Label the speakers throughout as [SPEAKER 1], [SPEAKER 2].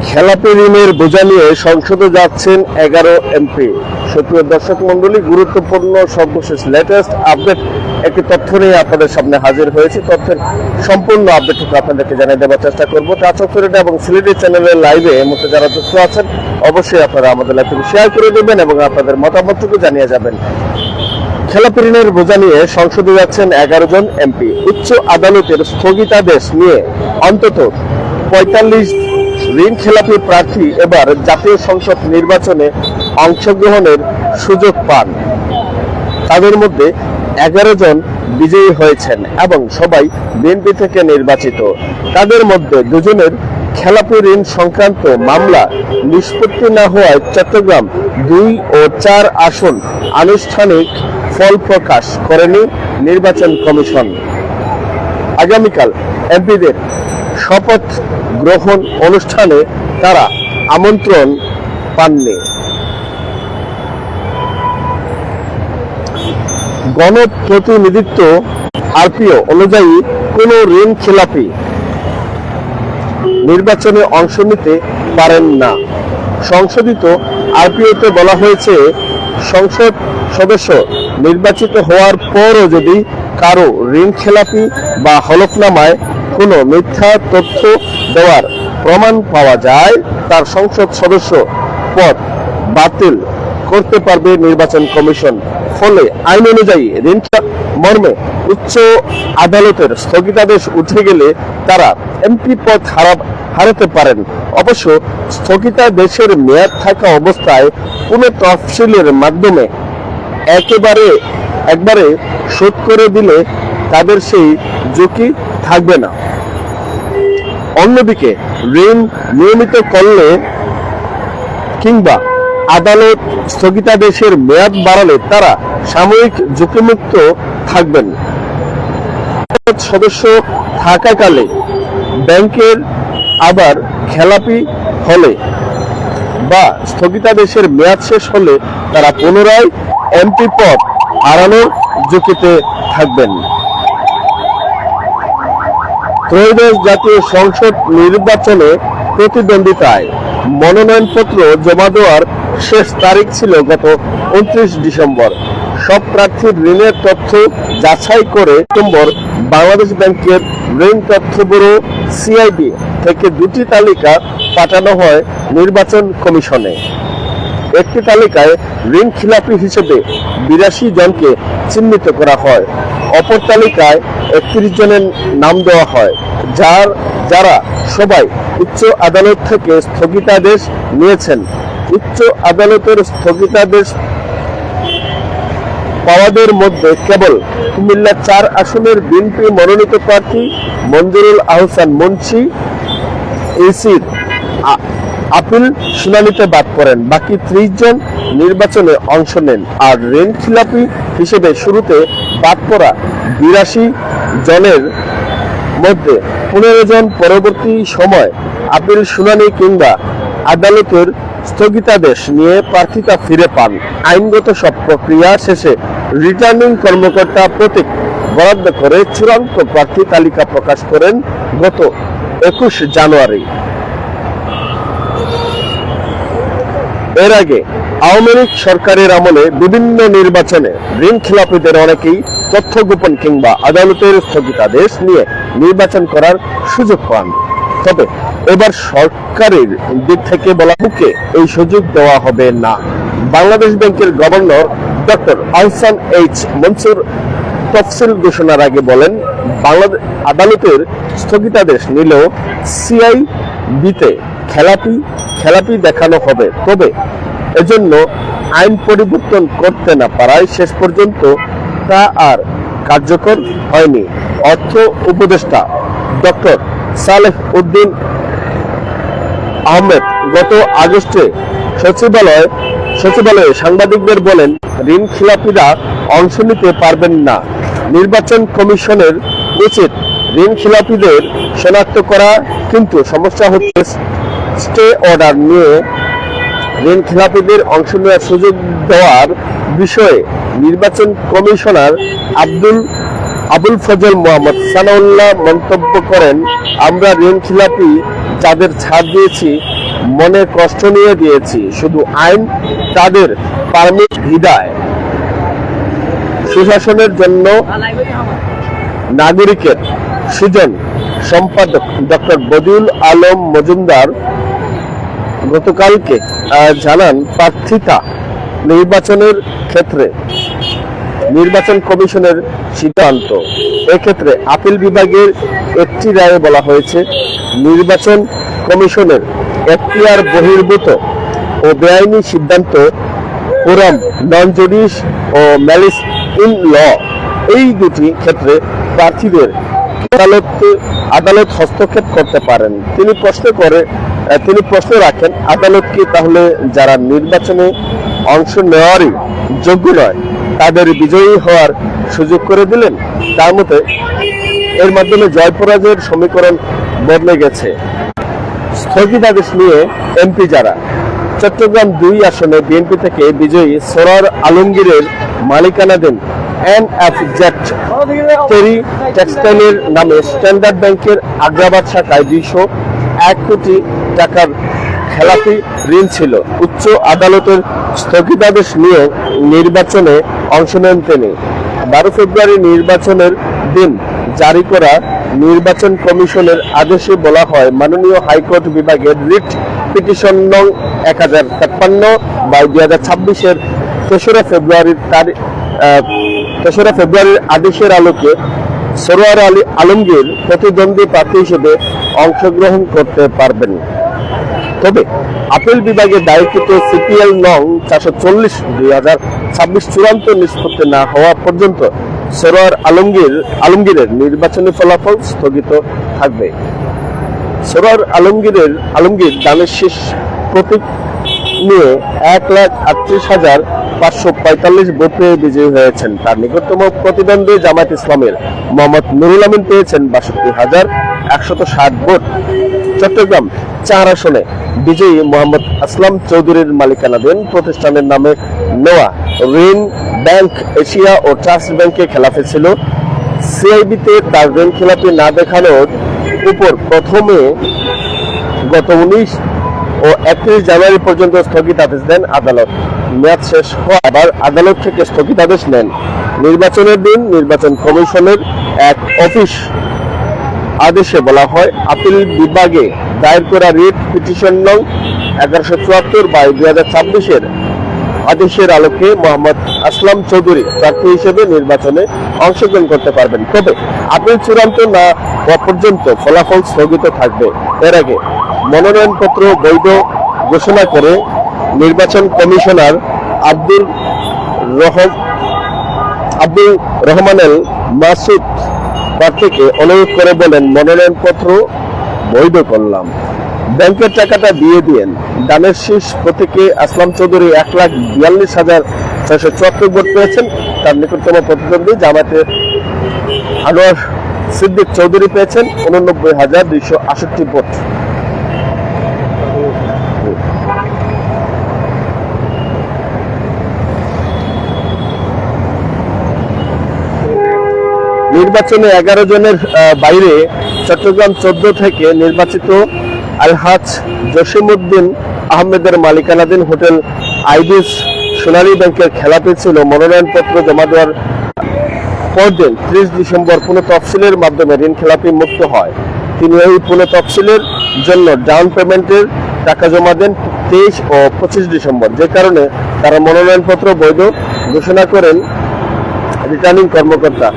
[SPEAKER 1] খেলাপি ঋণের বোঝা নিয়ে সংসদে যাচ্ছেন 11 এমপি। সুপ্রিয় দর্শক মন্ডলী, গুরুত্বপূর্ণ সর্বশেষ লেটেস্ট আপডেট একটি তথ্য নিয়ে আপনাদের সামনে হাজির হয়েছে। তথ্যের সম্পূর্ণ আপডেটটুকু আপনাদেরকে জানিয়ে দেওয়ার চেষ্টা করবো। টাচ অফ ফ্রিডম এবং সিলেটি চ্যানেলের লাইভে এই মুহূর্তে যারা যুক্ত আছেন, অবশ্যই আপনারা আমাদের লাইভটি শেয়ার করে দেবেন এবং আপনাদের মতামতটুকু জানিয়ে যাবেন। খেলাপি ঋণের বোঝা নিয়ে সংসদে যাচ্ছেন 11 জন এমপি। উচ্চ আদালতের স্থগিতাদেশ নিয়ে অন্তত 45 ঋণ খেলাপি প্রার্থী এবার জাতীয় সংসদ নির্বাচনে অংশগ্রহণের সুযোগ পান। তাদের মধ্যে 11 জন বিজয়ী হয়েছেন এবং সবাই বিএনপি থেকে নির্বাচিত। তাদের মধ্যে 2 জনের খেলাপি ঋণ সংক্রান্ত মামলা নিষ্পত্তি না হওয়ায় চট্টগ্রাম 2 ও 4 আসন আনুষ্ঠানিক ফল প্রকাশ করেনি নির্বাচন কমিশন। আগামীকাল এমপিদের শপথ গ্রহণ অনুষ্ঠানে তারা আমন্ত্রণ পাননি। গণপ্রতিনিধিত্ব আরপিও অনুযায়ী কোন ঋণ খেলাপি নির্বাচনে অংশ নিতে পারেন না। সংশোধিত আরপিওতে বলা হয়েছে, সংসদ সদস্য নির্বাচিত হওয়ার পরও যদি কারো ঋণ খেলাপি বা হলফনামায় কোনো মিথ্যা তথ্য দেওয়ার প্রমাণ পাওয়া যায়, তার সংসদ সদস্য পদ বাতিল করতে পারবে নির্বাচন কমিশন। ফলে আইন অনুযায়ী ঋণ মর্মে উচ্চ আদালতের স্থগিতাদেশ উঠে গেলে তারা এমপি পদ হারাতে পারেন। অবশ্য স্থগিতাদেশের মেয়াদ থাকা অবস্থায় পুনঃ তফসিলের মাধ্যমে একবারে শোধ করে দিলে তাদের সেই ঝুঁকি থাকবে না। অন্যদিকে ঋণ নিয়মিত করলে কিংবা আদালত স্থগিতাদেশের মেয়াদ বাড়ালে তারা সাময়িক ঝুঁকিমুক্ত থাকবেন। সদস্য থাকাকালে ব্যাংকের আবার খেলাপি হলে বা স্থগিতাদেশের মেয়াদ শেষ হলে তারা পুনরায় এমপি পদ হারানোর ঝুঁকিতে থাকবেন। ত্রয়োদশ জাতীয় সংসদ নির্বাচনে প্রতিদ্বন্দ্বিতায় মনোনয়নপত্র জমা দেওয়ার শেষ তারিখ ছিল গত 29 ডিসেম্বর। সব প্রার্থীর ঋণের তথ্য যাচাই করে ডিসেম্বর বাংলাদেশ ব্যাংকের ঋণ তথ্য ব্যুরো সিআইবি থেকে 2টি তালিকা পাঠানো হয় নির্বাচন কমিশনে। একটি তালিকায় ঋণ খিলাপি হিসেবে 82 জনকে চিহ্নিত করা হয়। অপর তালিকায় 31 জনের নাম দেওয়া হয়, যারা সবাই উচ্চ আদালত থেকে স্থগিতাদেশ নিয়েছেন। উচ্চ আদালতের স্থগিতাদেশ পাওয়াদের মধ্যে কেবল কুমিল্লা 4 আসনের বিএনপি মনোনীত প্রার্থী মঞ্জুরুল আহসান মুন্সি এসির আপিল শুনানিতে বাদ পড়েন। বাকি 30 জন নির্বাচনে অংশ নেন। আর ঋণ খিলাপি হিসেবে শুরুতে বাদ পড়া 82 জনের মধ্যে 15 জন পরবর্তী সময় আপিল শুনানি কিংবা আদালতের স্থগিতাদেশ নিয়ে প্রার্থিতা ফিরে পান। আইনগত সব প্রক্রিয়া শেষে রিটার্নিং কর্মকর্তা প্রতীক বরাদ্দ করে চূড়ান্ত প্রার্থী তালিকা প্রকাশ করেন গত 21 জানুয়ারি। এর আগে আওয়ামী লীগ সরকারের আমলে বিভিন্ন নির্বাচনে ঋণ খেলাপিদের অনেকেই তথ্য গোপন কিংবা আদালতের স্থগিতাদেশ নিয়ে নির্বাচন করার সুযোগ পান। তবে এবার সরকারের দিক থেকে বলা মুখে এই সুযোগ দেওয়া হবে না। বাংলাদেশ ব্যাংকের governor doctor Ahsan H Mansur তফসিল ঘোষণার আগে বলেন, বাংলাদেশ আদালতের স্থগিতাদেশ নিলেও সিআইবিতে খেলাপি দেখানো হবে। তবে এজন্য আইন পরিবর্তন করতে না পারায় শেষ পর্যন্ত তা আর কার্যকর হয়নি। অর্থ উপদেষ্টা ডক্টর সালেহ উদ্দিন আহমেদ গত আগস্টে সচিবালয়ে সাংবাদিকদের বলেন, ঋণ খিলাপিরা অংশ নিতে পারবেন না। নির্বাচন কমিশনের উচিত ঋণ খিলাপিদের শনাক্ত করা, কিন্তু সমস্যা হচ্ছে স্টে অর্ডার নিয়ে ঋণ খেলাপিদের অংশ নেওয়ার সুযোগ দেওয়ার বিষয়ে নির্বাচন কমিশনার আব্দুল আবুল ফজল মোহাম্মদ সানাউল্লাহ মন্তব্য করেন, আমরা ঋণ খিলাপি যাদের ছাড় দিয়েছি মনে কষ্ট নিয়ে দিয়েছি, শুধু আইন তাদের পারমিট হিদায় সুশাসনের জন্য নাগরিকের সুজন। সম্পাদক ডক্টর বদিউল আলম মজুমদার গতকালকে জানান, প্রার্থিতা নির্বাচনের ক্ষেত্রে নির্বাচন কমিশনের সিদ্ধান্ত। এক্ষেত্রে আপিল বিভাগের একটি রায়ে বলা হয়েছে, নির্বাচন কমিশনের এখতিয়ার বহির্ভূত ও বেআইনি সিদ্ধান্ত কোরাম নন জুডিস ও ম্যালিস ইন ল এই দুটি ক্ষেত্রে প্রার্থীদের আদালত হস্তক্ষেপ করতে পারেন। তিনি প্রশ্ন রাখেন, আদালত কি তাহলে যারা নির্বাচনে অংশ নেওয়ারই যোগ্য নয় তাদের বিজয়ী হওয়ার সুযোগ করে দিলেন? তার মতে এর মাধ্যমে জয় পরাজয়ের সমীকরণ বদলে গেছে। স্থগিতাদেশ নিয়ে এমপি যারা চট্টগ্রাম 2 আসনে বিএনপি থেকে বিজয়ী সরোয়ার আলমগীরের মালিকানাধীন NFZ টেক্সটাইলের নামে স্ট্যান্ডার্ড ব্যাংকের আগ্রাবাদ শাখায় 201 কোটি টাকার খেলাপি ঋণ ছিল। উচ্চ আদালতের স্থগিতাদেশ নিয়ে নির্বাচনে অংশ নেন তিনি। 12 ফেব্রুয়ারি নির্বাচনের দিন জারি করা নির্বাচন কমিশনের আদেশে বলা হয়, মাননীয় হাইকোর্ট বিভাগের রিট পিটিশন নং 1053/2026 তেসরা ফেব্রুয়ারির আদেশের আলোকে সরোয়ার আলমগীর প্রতিদ্বন্দ্বী প্রার্থী হিসেবে অংশগ্রহণ করতে পারবেন। তবে আপিল বিভাগে দায়েরকৃত সিপিএল নং 440/2026 চূড়ান্ত নিষ্পত্তি না হওয়া পর্যন্ত সরোয়ার আলমগীরের নির্বাচনী ফলাফল স্থগিত থাকবে। সরোয়ার আলমগীর দানের শীষ প্রতীক নিয়ে 1,38,545 ভোট পেয়ে বিজয়ী হয়েছেন। তার নিকটতম প্রতিদ্বন্দ্বী জামায়াত ইসলামের মোহাম্মদ নুরুল আমিন পেয়েছেন 62,160 ভোট। চট্টগ্রাম 4 আসনে বিজয়ী মোহাম্মদ আসলাম চৌধুরীর মালিকানাধীন প্রতিষ্ঠানের নামে নেওয়া ঋণ ব্যাংক এশিয়া ও ট্রাস্ট ব্যাংকে খেলাপি ছিল। সিআইবিতে তার ঋণ খেলাপি না দেখানোর উপর প্রথমে গত 19 ও 31 জানুয়ারি পর্যন্ত স্থগিতাদেশ দেন আদালত। মেয়াদ শেষ হওয়ার আবার আদালত থেকে স্থগিতাদেশ নেন। নির্বাচনের দিন নির্বাচন কমিশনের এক অফিস আদেশে বলা হয়, আপিল বিভাগে দায়ের করা রিট পিটিশন নং 1174/2026 আদেশের আলোকে মোহাম্মদ আসলাম চৌধুরী প্রার্থী হিসেবে নির্বাচনে অংশগ্রহণ করতে পারবেন। তবে আপিল চূড়ান্ত না হওয়া পর্যন্ত ফলাফল স্থগিত থাকবে। এর আগে মনোনয়নপত্র বৈধ ঘোষণা করে নির্বাচন কমিশনার আব্দুর রহমানেল মাসুদ প্রার্থীকে অনুরোধ করে বলেন, মনোনয়নপত্র বৈধ করলাম, ব্যাংকের টাকাটা দিয়ে দিয়েন। দানের শীষ প্রতীকে আসলাম চৌধুরী 1,42,674 ভোট পেয়েছেন। তার নিকটতম প্রতিদ্বন্দ্বী জামায়াতের আনোয়ার সিদ্দিক চৌধুরী পেয়েছেন 89,268 ভোট। নির্বাচনে 11 জনের বাইরে চট্টগ্রাম 14 থেকে নির্বাচিত আলহাজ জসিমউদ্দিন আহমেদের মালিকানাধীন হোটেল আইবিস সোনালী ব্যাংকের খেলাপি ছিল। মনোনয়নপত্র জমা দেওয়ার পরদিন 30 ডিসেম্বর পুনঃ তফসিলের মাধ্যমে ঋণ খেলাপি মুক্ত হয়। তিনি এই পুনঃ তফসিলের জন্য ডাউন পেমেন্টের টাকা জমা দেন 23 ও 25 ডিসেম্বর, যে কারণে তারা মনোনয়নপত্র বৈধ ঘোষণা করেন রিটার্নিং কর্মকর্তা।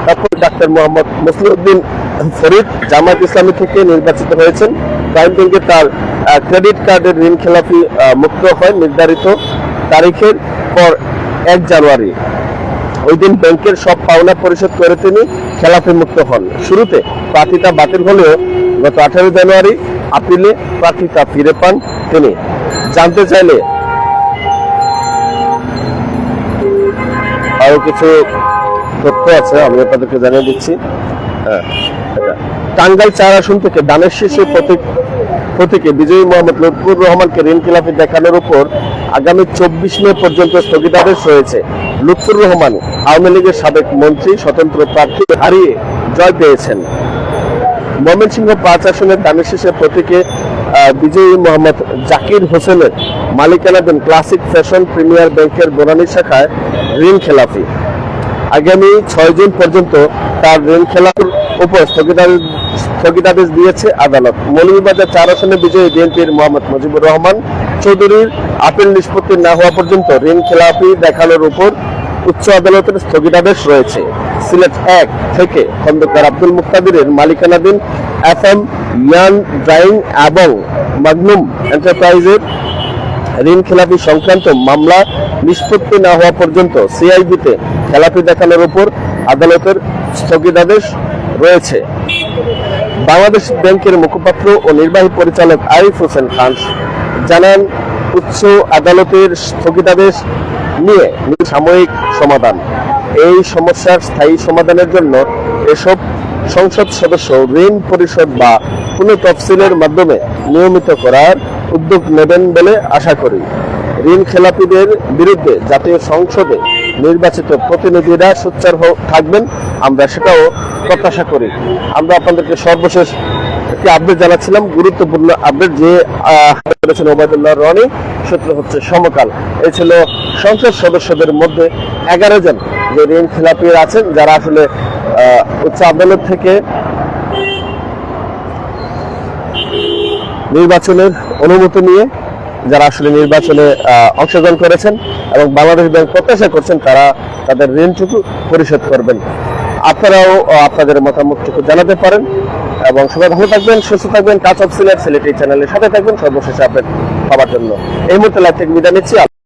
[SPEAKER 1] তারপর ডাক্তার মোহাম্মদ মসলিউদ্দিন ফরিদ জামায়াত ইসলামী থেকে নির্বাচিত হয়েছেন। প্রাইম ব্যাংকে তার ক্রেডিট কার্ডের ঋণ খেলাপি মুক্ত হয় নির্ধারিত তারিখের পর 1 জানুয়ারি। ওই দিন ব্যাংকের সব পাওনা পরিশোধ করে তিনি খেলাপি মুক্ত হন। শুরুতে প্রার্থিতা বাতিল হলেও গত 18 জানুয়ারি আপিলে প্রার্থিতা ফিরে পান তিনি। জানতে চাইলে আরো কিছু তথ্য আছে, আমি আপনাদেরকে জানিয়ে দিচ্ছি। টাঙ্গাইল 4 আসন থেকে দানের শীষে প্রতীকে বিজয়ী মোহাম্মদ লুৎফুর রহমানকে ঋণ খেলাপি দেখানোর উপর আগামী 24 মে পর্যন্ত স্থগিতাদেশ রয়েছে। লুৎফুর রহমান আওয়ামী লীগের সাবেক মন্ত্রী স্বতন্ত্র প্রার্থী হারিয়ে জয় পেয়েছেন। ময়মনসিংহ 5 আসনের দানের শেষে প্রতীকে বিজয়ী মোহাম্মদ জাকির হোসেনের মালিকানাধীন ক্লাসিক ফ্যাশন প্রিমিয়ার ব্যাংকের বনানী শাখায় ঋণ খেলাপি। আগামী 6 জুন পর্যন্ত তার ঋণ খেলাপির উপর স্থগিতাদেশ দিয়েছে আদালত। মৌলভীবাজার 4 আসনে বিজয়ী বিএনপির মোহাম্মদ মুজিবুর রহমান চৌধুরীর আপিল নিষ্পত্তি না হওয়া পর্যন্ত ঋণ খেলাপি দেখানোর উপর উচ্চ আদালতের স্থগিতাদেশ রয়েছে। সিলেট 1 থেকে খন্দকার আব্দুল মুক্তাদিরের মালিকানাধীন FM ইয়ান ড্রাইং এবং মাগনুম এন্টারপ্রাইজের ঋণ খেলাপি সংক্রান্ত মামলা নিষ্পত্তি না হওয়া পর্যন্ত সিআইবিতে খেলাপি দেখানোর উপর আদালতের স্থগিতাদেশ রয়েছে। বাংলাদেশ ব্যাংকের মুখপাত্র ও নির্বাহী পরিচালক আরিফ হোসেন খান জানান, উচ্চ আদালতের স্থগিতাদেশ নিয়ে সাময়িক সমাধান। এই সমস্যার স্থায়ী সমাধানের জন্য এসব সংসদ সদস্য ঋণ পরিশোধ বা পুনঃতফসিলের মাধ্যমে নিয়মিত করার উদ্যোগ নেবেন বলে আশা করি। ঋণ খেলাপিদের বিরুদ্ধে জাতীয় সংসদে নির্বাচিত প্রতিনিধিরা সোচ্চার থাকবেন, আমরা সেটাও প্রত্যাশা করি। আমরা আপনাদেরকে সর্বশেষ একটি আপডেট জানাচ্ছিলাম, গুরুত্বপূর্ণ আপডেট যে করেছেন ওবায়দুল্লাহ রনি, সূত্র হচ্ছে সমকাল। এই ছিল সংসদ সদস্যদের মধ্যে 11 জন যে ঋণ খেলাপি আছেন, যারা আসলে উচ্চ আদালত থেকে নির্বাচনের অনুমতি নিয়ে যারা আসলে নির্বাচনে অংশগ্রহণ করেছেন এবং বাংলাদেশ ব্যাংক প্রত্যাশা করছেন তারা তাদের ঋণটুকু পরিশোধ করবেন। আপনারাও আপনাদের মতামতটুকু জানাতে পারেন এবং সবাই ভালো থাকবেন, সুস্থ থাকবেন। টাচ অফ সিলেট এই চ্যানেলের সাথে থাকবেন সর্বশেষ আপডেট পাওয়ার জন্য। এই মুহূর্তে লাইভ থেকে বিদায় নিচ্ছি।